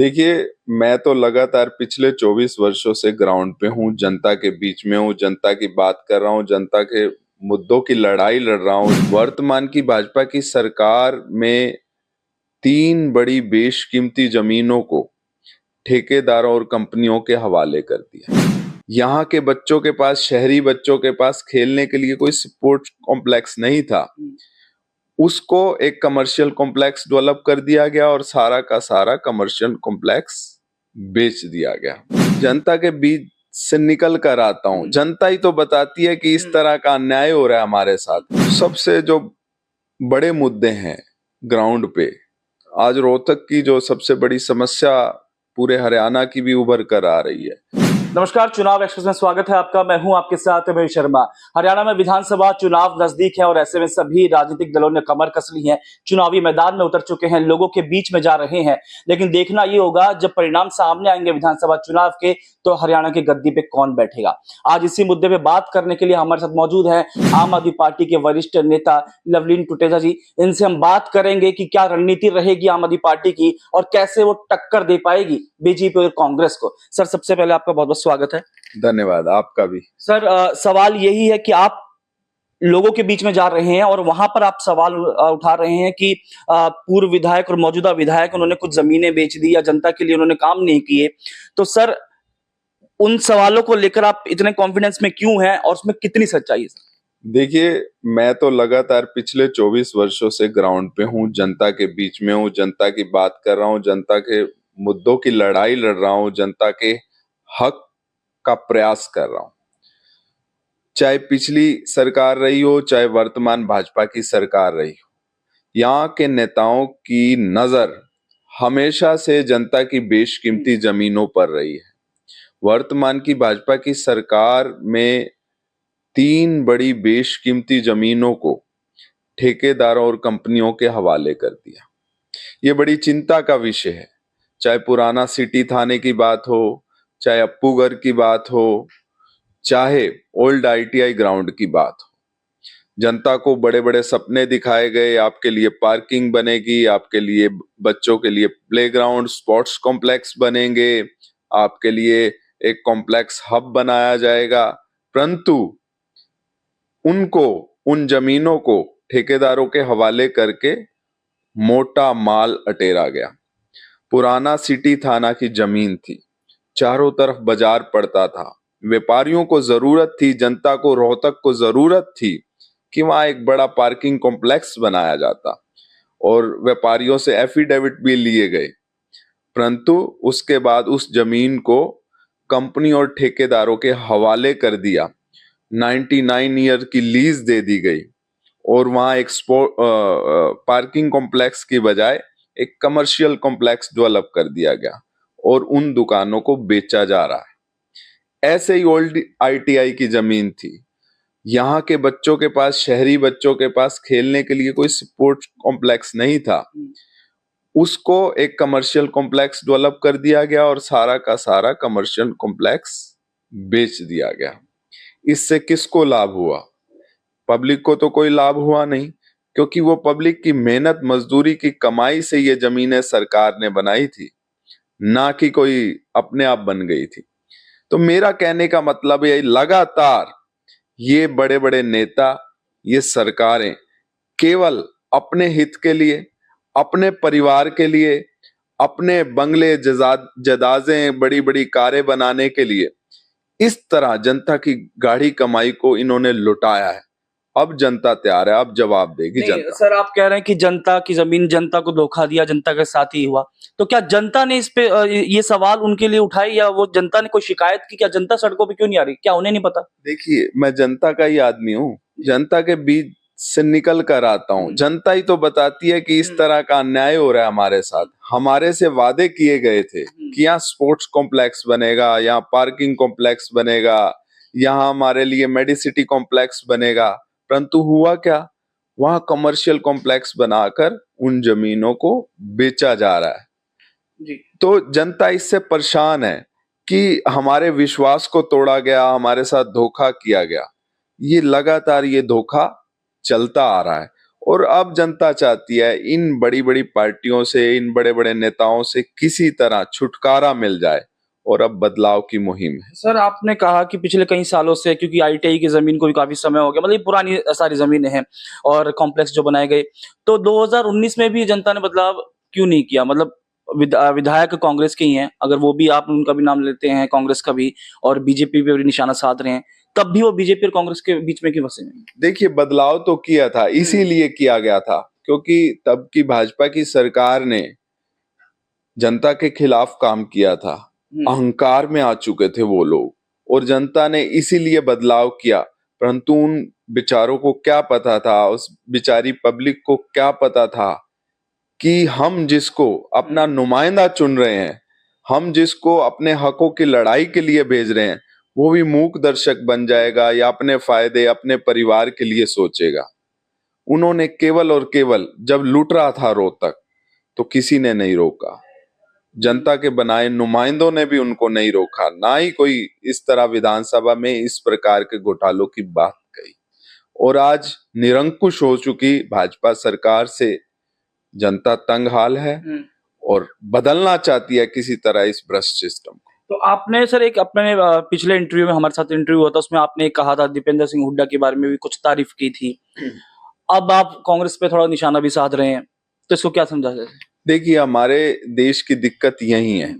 देखिए, मैं तो लगातार पिछले 24 वर्षों से ग्राउंड पे हूँ, जनता के बीच में हूँ, जनता की बात कर रहा हूँ, जनता के मुद्दों की लड़ाई लड़ रहा हूँ। वर्तमान की भाजपा की सरकार में 3 बड़ी बेशकीमती जमीनों को ठेकेदारों और कंपनियों के हवाले कर दिया। यहाँ के बच्चों के पास, शहरी बच्चों के पास खेलने के लिए कोई स्पोर्ट्स कॉम्प्लेक्स नहीं था। उसको एक कमर्शियल कॉम्प्लेक्स डेवलप कर दिया गया और सारा का सारा कमर्शियल कॉम्प्लेक्स बेच दिया गया। जनता के बीच से निकल कर आता हूं, जनता ही तो बताती है कि इस तरह का अन्याय हो रहा है हमारे साथ। सबसे जो बड़े मुद्दे हैं ग्राउंड पे, आज रोहतक की जो सबसे बड़ी समस्या पूरे हरियाणा की भी उभर कर आ रही है। नमस्कार, चुनाव एक्सप्रेस में स्वागत है आपका। मैं हूं आपके साथ महेश शर्मा। हरियाणा में विधानसभा चुनाव नजदीक है और ऐसे में सभी राजनीतिक दलों ने कमर कस ली है, चुनावी मैदान में उतर चुके हैं, लोगों के बीच में जा रहे हैं। लेकिन देखना ये होगा जब परिणाम सामने आएंगे विधानसभा चुनाव के, तो हरियाणा की गद्दी पे कौन बैठेगा। आज इसी मुद्दे पे बात करने के लिए हमारे साथ मौजूद है आम आदमी पार्टी के वरिष्ठ नेता लवलीन टुटेजा जी। इनसे हम बात करेंगे कि क्या रणनीति रहेगी आम आदमी पार्टी की और कैसे वो टक्कर दे पाएगी बीजेपी और कांग्रेस को। सर, सबसे पहले आपका बहुत बहुत स्वागत है। धन्यवाद, आपका भी। सर, सवाल यही है कि आप लोगों के बीच में जा रहे हैं और वहां पर आप सवाल उठा रहे हैं कि पूर्व विधायक और मौजूदा विधायक उन्होंने कुछ जमीनें बेच दी या जनता के लिए उन्होंने काम नहीं किए। तो सर, उन सवालों को लेकर आप इतने कॉन्फिडेंस में क्यों हैं और उसमें कितनी सच्चाई है? देखिए, मैं तो लगातार पिछले 24 वर्षों से ग्राउंड पे हूँ, जनता के बीच में हूँ, जनता की बात कर रहा हूँ, जनता के मुद्दों की लड़ाई लड़ रहा हूँ, जनता के हक का प्रयास कर रहा हूँ। चाहे पिछली सरकार रही हो, चाहे वर्तमान भाजपा की सरकार रही हो, यहाँ के नेताओं की नजर हमेशा से जनता की बेशकीमती जमीनों पर रही है। वर्तमान की भाजपा की सरकार में 3 बड़ी बेशकीमती जमीनों को ठेकेदारों और कंपनियों के हवाले कर दिया। ये बड़ी चिंता का विषय है। चाहे पुराना सिटी थाने की बात हो, चाहे अप्पूगर की बात हो, चाहे ओल्ड आईटीआई ग्राउंड की बात हो। जनता को बड़े बड़े सपने दिखाए गए, आपके लिए पार्किंग बनेगी, आपके लिए बच्चों के लिए प्लेग्राउंड, स्पोर्ट्स कॉम्प्लेक्स बनेंगे, आपके लिए एक कॉम्प्लेक्स हब बनाया जाएगा। परंतु उनको, उन जमीनों को ठेकेदारों के हवाले करके मोटा माल अटेरा गया। पुराना सिटी थाना की जमीन थी, चारों तरफ बाजार पड़ता था, व्यापारियों को जरूरत थी, जनता को, रोहतक को जरूरत थी कि वहां एक बड़ा पार्किंग कॉम्प्लेक्स बनाया जाता और व्यापारियों से एफिडेविट भी लिए गए। परंतु उसके बाद उस जमीन को कंपनी और ठेकेदारों के हवाले कर दिया। 99 ईयर की लीज दे दी गई और वहां एक पार्किंग कॉम्प्लेक्स की बजाय एक कमर्शियल कॉम्प्लेक्स डेवलप कर दिया गया और उन दुकानों को बेचा जा रहा है। ऐसे ही ओल्ड आईटीआई की जमीन थी। यहाँ के बच्चों के पास, शहरी बच्चों के पास खेलने के लिए कोई स्पोर्ट्स कॉम्प्लेक्स नहीं था। उसको एक कमर्शियल कॉम्प्लेक्स डेवलप कर दिया गया और सारा का सारा कमर्शियल कॉम्प्लेक्स बेच दिया गया। इससे किसको लाभ हुआ? पब्लिक को तो कोई लाभ हुआ नहीं, क्योंकि वो पब्लिक की मेहनत मजदूरी की कमाई से ये जमीनें सरकार ने बनाई थी, ना कि कोई अपने आप बन गई थी। तो मेरा कहने का मतलब है, लगातार ये बड़े बड़े नेता, ये सरकारें केवल अपने हित के लिए, अपने परिवार के लिए, अपने बंगले जदाजें, बड़ी बड़ी कारें बनाने के लिए इस तरह जनता की गाढ़ी कमाई को इन्होंने लुटाया है। अब जनता तैयार है, अब जवाब देगी जनता। सर, आप कह रहे हैं कि जनता की जमीन, जनता को धोखा दिया, जनता के साथ ही हुआ। तो क्या जनता ने इस पे ये सवाल उनके लिए उठाए या वो जनता ने कोई शिकायत की? क्या जनता सड़कों पे क्यों नहीं आ रही? क्या उन्हें नहीं पता? देखिए, मैं जनता का ही आदमी हूँ, जनता के बीच से निकल कर आता हूँ। जनता ही तो बताती है कि इस तरह का अन्याय हो रहा है हमारे साथ। हमारे से वादे किए गए थे कि यहाँ स्पोर्ट्स कॉम्प्लेक्स बनेगा, यहाँ पार्किंग कॉम्प्लेक्स बनेगा, यहाँ हमारे लिए मेडिसिटी कॉम्प्लेक्स बनेगा। परंतु हुआ क्या? वहां कमर्शियल कॉम्प्लेक्स बनाकर उन जमीनों को बेचा जा रहा है जी। तो जनता इससे परेशान है कि हमारे विश्वास को तोड़ा गया, हमारे साथ धोखा किया गया। ये लगातार ये धोखा चलता आ रहा है और अब जनता चाहती है इन बड़ी बड़ी पार्टियों से, इन बड़े बड़े नेताओं से किसी तरह छुटकारा मिल जाए और अब बदलाव की मुहिम है। सर, आपने कहा कि पिछले कई सालों से, क्योंकि आईटीआई की जमीन को भी काफी समय हो गया, मतलब ये पुरानी सारी जमीनें हैं और कॉम्प्लेक्स जो बनाए गए, तो 2019 में भी जनता ने बदलाव क्यों नहीं किया? मतलब विधायक कांग्रेस के ही हैं, अगर वो भी, आप उनका भी नाम लेते हैं, कांग्रेस का भी, और बीजेपी पे भी निशाना साध रहे हैं, तब भी वो बीजेपी और कांग्रेस के बीच में क्यों फंसे हैं? देखिए, बदलाव तो किया था, इसीलिए किया गया था क्योंकि तब की भाजपा की सरकार ने जनता के खिलाफ काम किया था। अहंकार में आ चुके थे वो लोग और जनता ने इसीलिए बदलाव किया। परंतु उन बेचारों को क्या पता था, उस बेचारी पब्लिक को क्या पता था कि हम जिसको अपना नुमाइंदा चुन रहे हैं, हम जिसको अपने हकों की लड़ाई के लिए भेज रहे हैं, वो भी मूक दर्शक बन जाएगा या अपने फायदे, अपने परिवार के लिए सोचेगा। उन्होंने केवल और केवल जब लूट रहा था रोहतक, तो किसी ने नहीं रोका। जनता के बनाए नुमाइंदों ने भी उनको नहीं रोका, ना ही कोई इस तरह विधानसभा में इस प्रकार के घोटालों की बात कही। और आज निरंकुश हो चुकी भाजपा सरकार से जनता तंग हाल है और बदलना चाहती है किसी तरह इस भ्रष्ट सिस्टम को। तो आपने सर एक अपने पिछले इंटरव्यू में, हमारे साथ इंटरव्यू हुआ था, उसमें आपने कहा था दीपेंद्र सिंह हुड्डा के बारे में भी कुछ तारीफ की थी। अब आप कांग्रेस पे थोड़ा निशाना भी साध रहे हैं, तो इसको क्या समझा जाए? देखिए, हमारे देश की दिक्कत यही है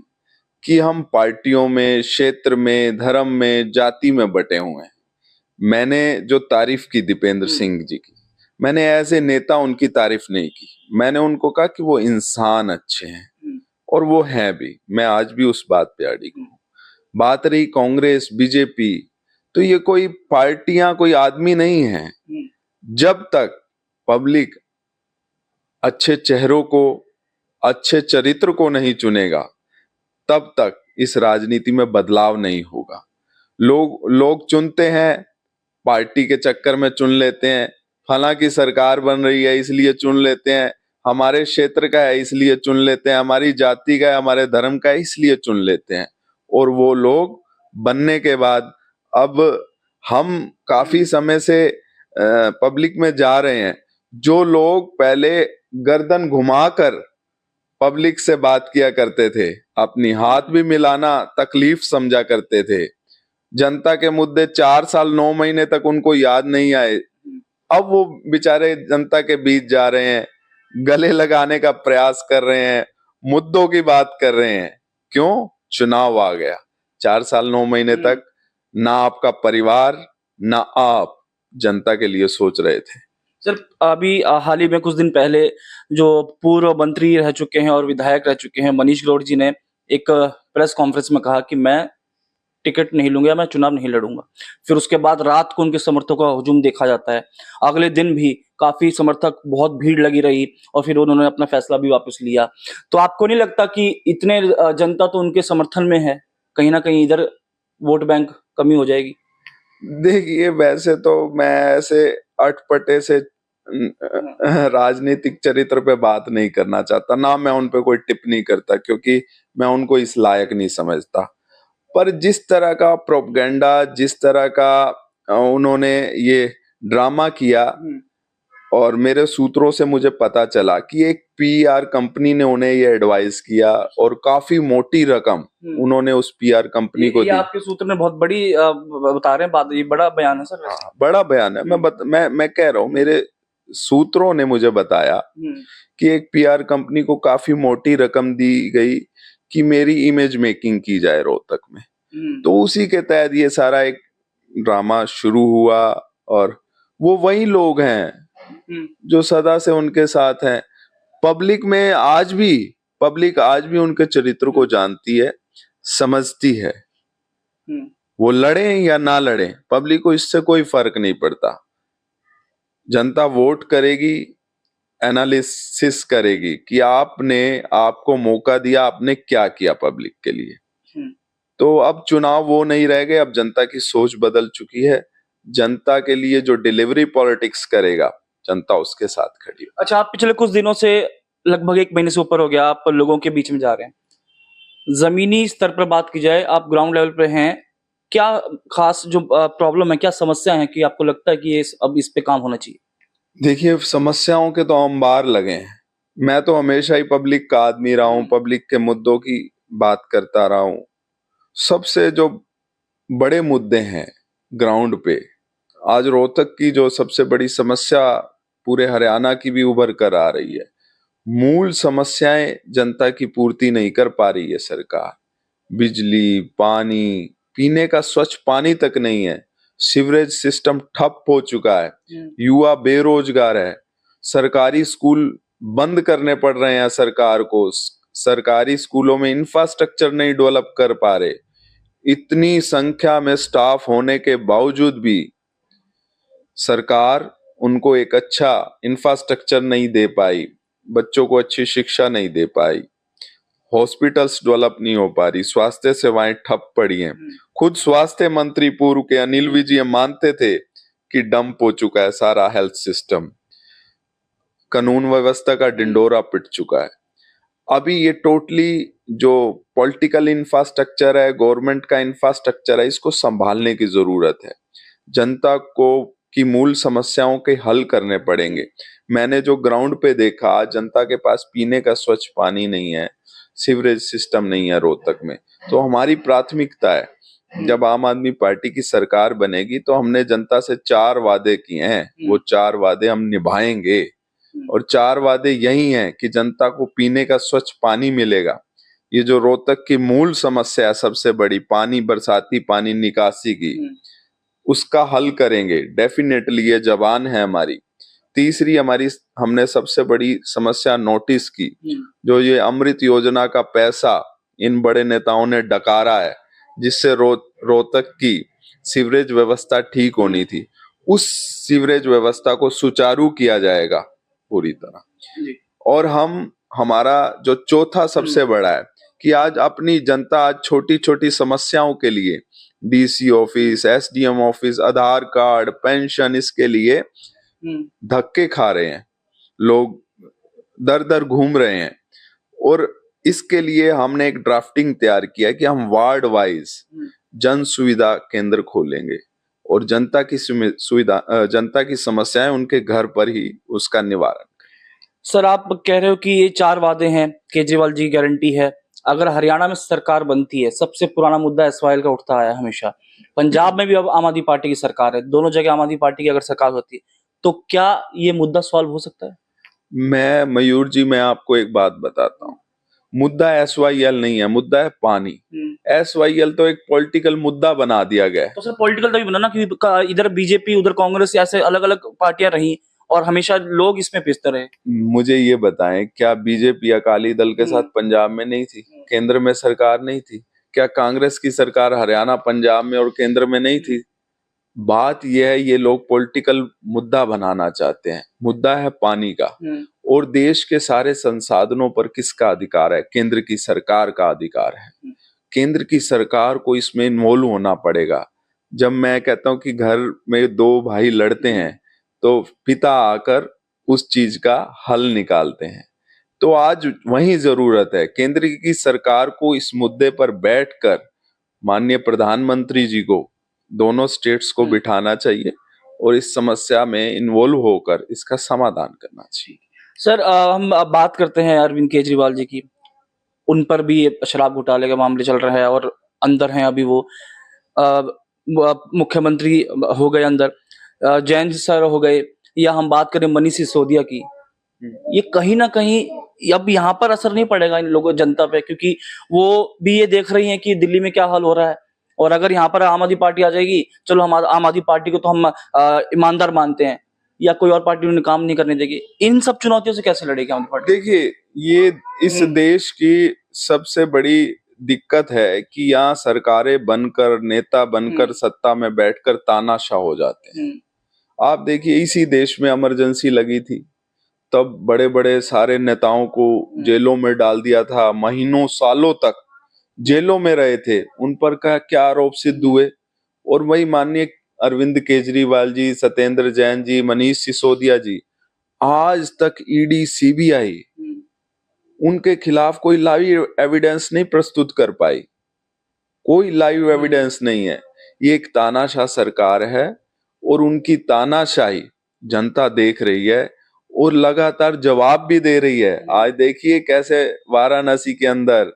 कि हम पार्टियों में, क्षेत्र में, धर्म में, जाति में बटे हुए हैं। मैंने जो तारीफ की दीपेंद्र सिंह जी की, मैंने ऐसे नेता उनकी तारीफ नहीं की। मैंने उनको कहा कि वो इंसान अच्छे हैं और वो हैं भी। मैं आज भी उस बात पे अड़ी हूँ। बात रही कांग्रेस, बीजेपी, तो ये कोई पार्टियां, कोई आदमी नहीं है। जब तक पब्लिक अच्छे चेहरों को, अच्छे चरित्र को नहीं चुनेगा, तब तक इस राजनीति में बदलाव नहीं होगा। लोग चुनते हैं, पार्टी के चक्कर में चुन लेते हैं, फला की सरकार बन रही है इसलिए चुन लेते हैं, हमारे क्षेत्र का है इसलिए चुन लेते हैं, हमारी जाति का है, हमारे धर्म का है इसलिए चुन लेते हैं। और वो लोग बनने के बाद अब हम काफी समय से पब्लिक में जा रहे हैं। जो लोग पहले गर्दन घुमाकर पब्लिक से बात किया करते थे, अपनी हाथ भी मिलाना तकलीफ समझा करते थे, जनता के मुद्दे 4 साल 9 महीने तक उनको याद नहीं आए, अब वो बेचारे जनता के बीच जा रहे हैं, गले लगाने का प्रयास कर रहे हैं, मुद्दों की बात कर रहे हैं। क्यों? चुनाव आ गया। 4 साल 9 महीने तक ना आपका परिवार, ना आप जनता के लिए सोच रहे थे। सर, अभी हाल ही में कुछ दिन पहले जो पूर्व मंत्री रह चुके हैं और विधायक रह चुके हैं मनीष ग्रोवर जी ने एक प्रेस कॉन्फ्रेंस में कहा कि मैं टिकट नहीं लूंगा, मैं चुनाव नहीं लड़ूंगा। फिर उसके बाद रात को उनके समर्थकों का हुजूम देखा जाता है। अगले दिन भी काफी समर्थक, बहुत भीड़ लगी रही और फिर उन्होंने अपना फैसला भी वापस लिया। तो आपको नहीं लगता कि इतने जनता तो उनके समर्थन में है, कहीं ना कहीं इधर वोट बैंक कमी हो जाएगी? देखिए, वैसे तो मैं ऐसे अटपटे से राजनीतिक चरित्र पे बात नहीं करना चाहता, ना मैं उन पे कोई टिप्पणी करता, क्योंकि मैं उनको इस लायक नहीं समझता। पर जिस तरह का प्रोपगेंडा, जिस तरह का उन्होंने ये ड्रामा किया, और मेरे सूत्रों से मुझे पता चला कि एक पीआर कंपनी ने उन्हें ये एडवाइस किया और काफी मोटी रकम उन्होंने उस पीआर कंपनी को दी। आपके सूत्र में बहुत बड़ी बता रहे हैं बात, ये बड़ा बयान है सर। हाँ, बड़ा बयान है। मैं कह रहा हूँ, मेरे सूत्रों ने मुझे बताया कि एक पीआर कंपनी को काफी मोटी रकम दी गई कि मेरी इमेज मेकिंग की जाए रोहतक में। तो उसी के तहत ये सारा एक ड्रामा शुरू हुआ। और वो वही लोग हैं जो सदा से उनके साथ हैं। पब्लिक आज भी उनके चरित्र को जानती है, समझती है। वो लड़े या ना लड़े, पब्लिक को इससे कोई फर्क नहीं पड़ता। जनता वोट करेगी, एनालिसिस करेगी कि आपको मौका दिया, आपने क्या किया पब्लिक के लिए। तो अब चुनाव वो नहीं रह गए, अब जनता की सोच बदल चुकी है। जनता के लिए जो डिलीवरी पॉलिटिक्स करेगा, जनता उसके साथ खड़ी है। अच्छा, आप पिछले कुछ दिनों से, लगभग 1 महीने से ऊपर हो गया, आप लोगों के बीच में जा रहे हैं। जमीनी स्तर पर बात की जाए, आप ग्राउंड लेवल पे हैं, क्या खास जो प्रॉब्लम है, क्या समस्या है कि आपको लगता है कि अब इस पे काम होना चाहिए? देखिए, समस्याओं के तो अंबार लगे हैं। मैं तो हमेशा ही पब्लिक का आदमी रहा हूँ, पब्लिक के मुद्दों की बात करता रहा हूँ। सबसे जो बड़े मुद्दे हैं ग्राउंड पे, आज रोहतक की जो सबसे बड़ी समस्या पूरे हरियाणा की भी उभर कर आ रही है। मूल समस्याएं जनता की पूर्ति नहीं कर पा रही है सरकार। बिजली, पानी, पीने का स्वच्छ पानी तक नहीं है। सीवरेज सिस्टम ठप हो चुका है। युवा बेरोजगार है। सरकारी स्कूल बंद करने पड़ रहे हैं सरकार को। सरकारी स्कूलों में इंफ्रास्ट्रक्चर नहीं डेवलप कर पा रहे। इतनी संख्या में स्टाफ होने के बावजूद भी सरकार उनको एक अच्छा इंफ्रास्ट्रक्चर नहीं दे पाई, बच्चों को अच्छी शिक्षा नहीं दे पाई, हॉस्पिटल्स डेवलप नहीं हो पा रही, स्वास्थ्य सेवाएं ठप पड़ी हैं। खुद स्वास्थ्य मंत्री पूर्व के अनिल विजय मानते थे कि डंप हो चुका है सारा हेल्थ सिस्टम, कानून व्यवस्था का डिंडोरा पिट चुका है। अभी ये टोटली जो पॉलिटिकल इंफ्रास्ट्रक्चर है, गवर्नमेंट का इंफ्रास्ट्रक्चर है, इसको संभालने की जरूरत है। जनता को की मूल समस्याओं के हल करने पड़ेंगे। मैंने जो ग्राउंड पे देखा, जनता के पास पीने का स्वच्छ पानी नहीं है, सीवरेज सिस्टम नहीं है रोहतक में। तो हमारी प्राथमिकता है, जब आम आदमी पार्टी की सरकार बनेगी तो हमने जनता से 4 वादे किए हैं, वो 4 वादे हम निभाएंगे। और 4 वादे यही हैं कि जनता को पीने का स्वच्छ पानी मिलेगा। ये जो रोहतक की मूल समस्या है सबसे बड़ी, पानी, बरसाती पानी निकासी की, उसका हल करेंगे डेफिनेटली, ये जबान है हमारी। तीसरी हमारी, हमने सबसे बड़ी समस्या नोटिस की, जो ये अमृत योजना का पैसा इन बड़े नेताओं ने डकारा है, जिससे रोहतक की सीवरेज व्यवस्था ठीक होनी थी, उस सीवरेज व्यवस्था को सुचारू किया जाएगा पूरी तरह। और हमारा जो चौथा सबसे बड़ा है कि आज अपनी जनता आज छोटी छोटी समस्याओं के लिए डीसी ऑफिस, एसडीएम ऑफिस, आधार कार्ड, पेंशन, इसके लिए धक्के खा रहे हैं, लोग दर दर घूम रहे हैं। और इसके लिए हमने एक ड्राफ्टिंग तैयार किया कि हम वार्ड वाइज जन सुविधा केंद्र खोलेंगे और जनता की समस्याएं उनके घर पर ही उसका निवारण। सर, आप कह रहे हो कि ये 4 वादे हैं, केजरीवाल जी की गारंटी है। अगर हरियाणा में सरकार बनती है, सबसे पुराना मुद्दा एसवाईएल का उठता आया हमेशा। पंजाब में भी अब आम आदमी पार्टी की सरकार है, दोनों जगह आम आदमी पार्टी की अगर सरकार होती है तो क्या ये मुद्दा सॉल्व हो सकता है? मयूर जी, मैं आपको एक बात बताता हूँ। मुद्दा एसवाईएल नहीं है, मुद्दा है पानी। एसवाईएल तो एक पॉलिटिकल मुद्दा बना दिया गया है। तो सर, पॉलिटिकल तभी बना ना कि इधर बीजेपी, उधर कांग्रेस, ऐसे अलग अलग पार्टियां रही और हमेशा लोग इसमें पिसते रहे। मुझे ये बताएं, क्या बीजेपी अकाली दल के साथ पंजाब में नहीं थी? केंद्र में सरकार नहीं थी? क्या कांग्रेस की सरकार हरियाणा, पंजाब में और केंद्र में नहीं थी? बात यह है, ये लोग पॉलिटिकल मुद्दा बनाना चाहते हैं। मुद्दा है पानी का। और देश के सारे संसाधनों पर किसका अधिकार है? केंद्र की सरकार का अधिकार है। केंद्र की सरकार को इसमें इन्वॉल्व होना पड़ेगा। जब मैं कहता हूं कि घर में 2 भाई लड़ते हैं तो पिता आकर उस चीज का हल निकालते हैं। तो आज वही जरूरत है, केंद्र की सरकार को इस मुद्दे पर बैठकर माननीय प्रधानमंत्री जी को, दोनों स्टेट्स को बिठाना चाहिए और इस समस्या में इन्वॉल्व होकर इसका समाधान करना चाहिए। सर, हम अब बात करते हैं अरविंद केजरीवाल जी की। उन पर भी शराब घोटाले का मामले चल रहा है और अंदर हैं अभी वो। मुख्यमंत्री हो गए अंदर, जैन सर हो गए, या हम बात करें मनीष सिसोदिया की। ये कहीं ना कहीं अब यहाँ पर असर नहीं पड़ेगा इन लोगों, जनता पे, क्योंकि वो भी ये देख रही हैं कि दिल्ली में क्या हाल हो रहा है। और अगर यहाँ पर आम आदमी पार्टी आ जाएगी, चलो हम आम आदमी पार्टी को तो हम ईमानदार मानते हैं, या कोई और पार्टी उन्हें काम नहीं करने देगी। इन सब चुनौतियों से कैसे लड़ेगी आम आदमी पार्टी? देखिए, ये इस देश की सबसे बड़ी दिक्कत है कि यहाँ सरकारें बनकर, नेता बनकर सत्ता में बैठकर तानाशाह हो जाते हैं। आप देखिए, इसी देश में इमरजेंसी लगी थी, तब बड़े बड़े सारे नेताओं को जेलों में डाल दिया था, महीनों सालों तक जेलों में रहे थे, उन पर क्या आरोप सिद्ध हुए। और वही माननीय अरविंद केजरीवाल जी, सत्येंद्र जैन जी, मनीष सिसोदिया जी, आज तक ईडी, सीबीआई उनके खिलाफ कोई लाइव एविडेंस नहीं प्रस्तुत कर पाई। कोई लाइव एविडेंस नहीं है। ये एक तानाशाह सरकार है और उनकी तानाशाही जनता देख रही है और लगातार जवाब भी दे रही है। आज देखिए कैसे वाराणसी के अंदर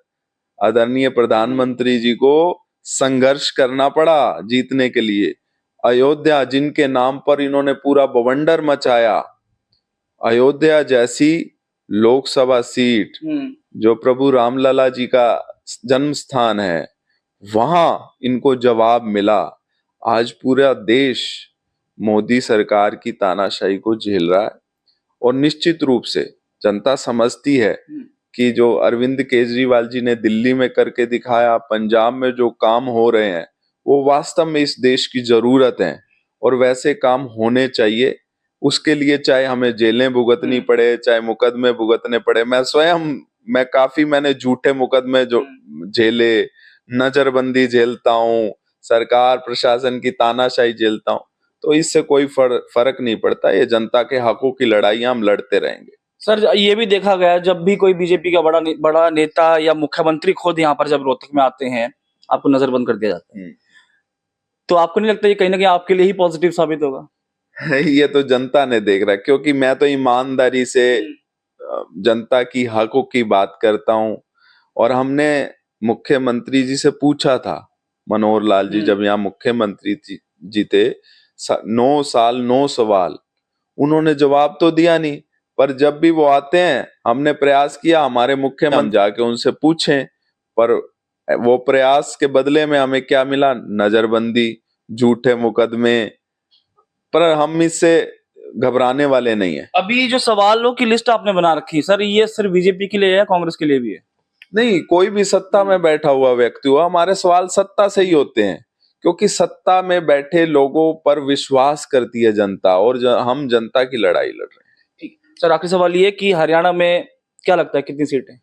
आदरणीय प्रधानमंत्री जी को संघर्ष करना पड़ा जीतने के लिए। अयोध्या जिनके नाम पर इन्होंने पूरा बवंडर मचाया, अयोध्या जैसी लोकसभा सीट जो प्रभु रामलला जी का जन्म स्थान है, वहां इनको जवाब मिला। आज पूरा देश मोदी सरकार की तानाशाही को झेल रहा है और निश्चित रूप से जनता समझती है कि जो अरविंद केजरीवाल जी ने दिल्ली में करके दिखाया, पंजाब में जो काम हो रहे हैं, वो वास्तव में इस देश की जरूरत है और वैसे काम होने चाहिए। उसके लिए चाहे हमें जेलें भुगतनी पड़े, चाहे मुकदमे भुगतने पड़े। मैंने झूठे मुकदमे जो झेले, नजरबंदी झेलता हूँ, सरकार प्रशासन की तानाशाही झेलता हूँ, तो इससे कोई फर्क नहीं पड़ता। ये जनता के हकों की लड़ाई हम लड़ते रहेंगे। सर, ये भी देखा गया जब भी कोई बीजेपी का बड़ा नेता या मुख्यमंत्री खुद यहाँ पर जब रोहतक में आते हैं, आपको नजरबंद कर दिया जाता है। तो आपको नहीं लगता ये कहीं ना कहीं आपके लिए ही पॉजिटिव साबित होगा? ये तो जनता ने देख रहा है, क्योंकि मैं तो ईमानदारी से जनता की हकों की बात करता हूँ। और हमने मुख्यमंत्री जी से पूछा था, मनोहर लाल जी जब यहाँ मुख्यमंत्री जी थे, 9 साल 9 सवाल, उन्होंने जवाब तो दिया नहीं। पर जब भी वो आते हैं, हमने प्रयास किया हमारे मुख्यमंत्री हम जाके उनसे पूछें, पर वो प्रयास के बदले में हमें क्या मिला? नजरबंदी, झूठे मुकदमे। पर हम इससे घबराने वाले नहीं है। अभी जो सवालों की लिस्ट आपने बना रखी है सर, ये सिर्फ बीजेपी के लिए है या कांग्रेस के लिए भी है? नहीं, कोई भी सत्ता में बैठा हुआ व्यक्ति हुआ, हमारे सवाल सत्ता से ही होते हैं, क्योंकि सत्ता में बैठे लोगों पर विश्वास करती है जनता और हम जनता की लड़ाई लड़ रहे हैं। ठीक सर, आखिरी सवाल ये कि हरियाणा में क्या लगता है कितनी सीटें?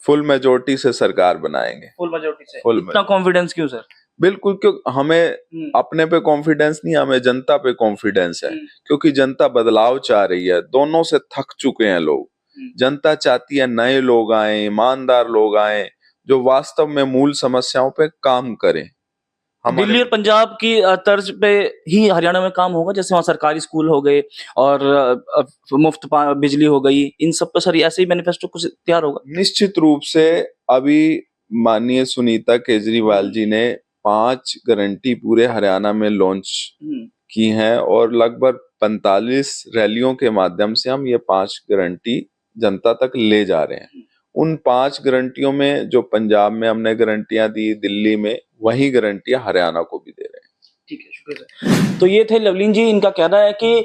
फुल मेजोरिटी से सरकार बनाएंगे। फुल मेजोरिटी से? इतना कॉन्फिडेंस क्यों सर? बिल्कुल, क्योंकि हमें अपने पे कॉन्फिडेंस नहीं, हमें जनता पे कॉन्फिडेंस है, क्योंकि जनता बदलाव चाह रही है। दोनों से थक चुके हैं लोग। जनता चाहती है नए लोग आए, ईमानदार लोग आए, जो वास्तव में मूल समस्याओं पे काम करें। दिल्ली और पंजाब की तर्ज पे ही हरियाणा में काम होगा, जैसे वहाँ सरकारी स्कूल हो गए और मुफ्त बिजली हो गई, इन सब पे सर ऐसे ही मैनिफेस्टो कुछ तैयार होगा? निश्चित रूप से अभी माननीय सुनीता केजरीवाल जी ने 5 गारंटी पूरे हरियाणा में लॉन्च की हैं और लगभग 45 रैलियों के माध्यम से हम ये 5 गारंटी जनता तक ले जा रहे हैं। उन 5 गारंटियों में जो पंजाब में हमने गारंटियां दी, दिल्ली में, वही गारंटियां हरियाणा को भी दे रहे हैं। ठीक है, शुक्रिया। तो ये थे लवलीन जी, इनका कहना है कि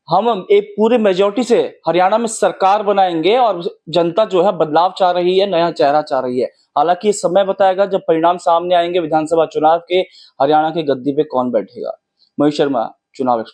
हम एक पूरे मेजोरिटी से हरियाणा में सरकार बनाएंगे और जनता जो है बदलाव चाह रही है, नया चेहरा चाह रही है। हालांकि ये समय बताएगा जब परिणाम सामने आएंगे विधानसभा चुनाव के, हरियाणा की गद्दी पे कौन बैठेगा। महेश शर्मा, चुनाव एक्सप्रेस।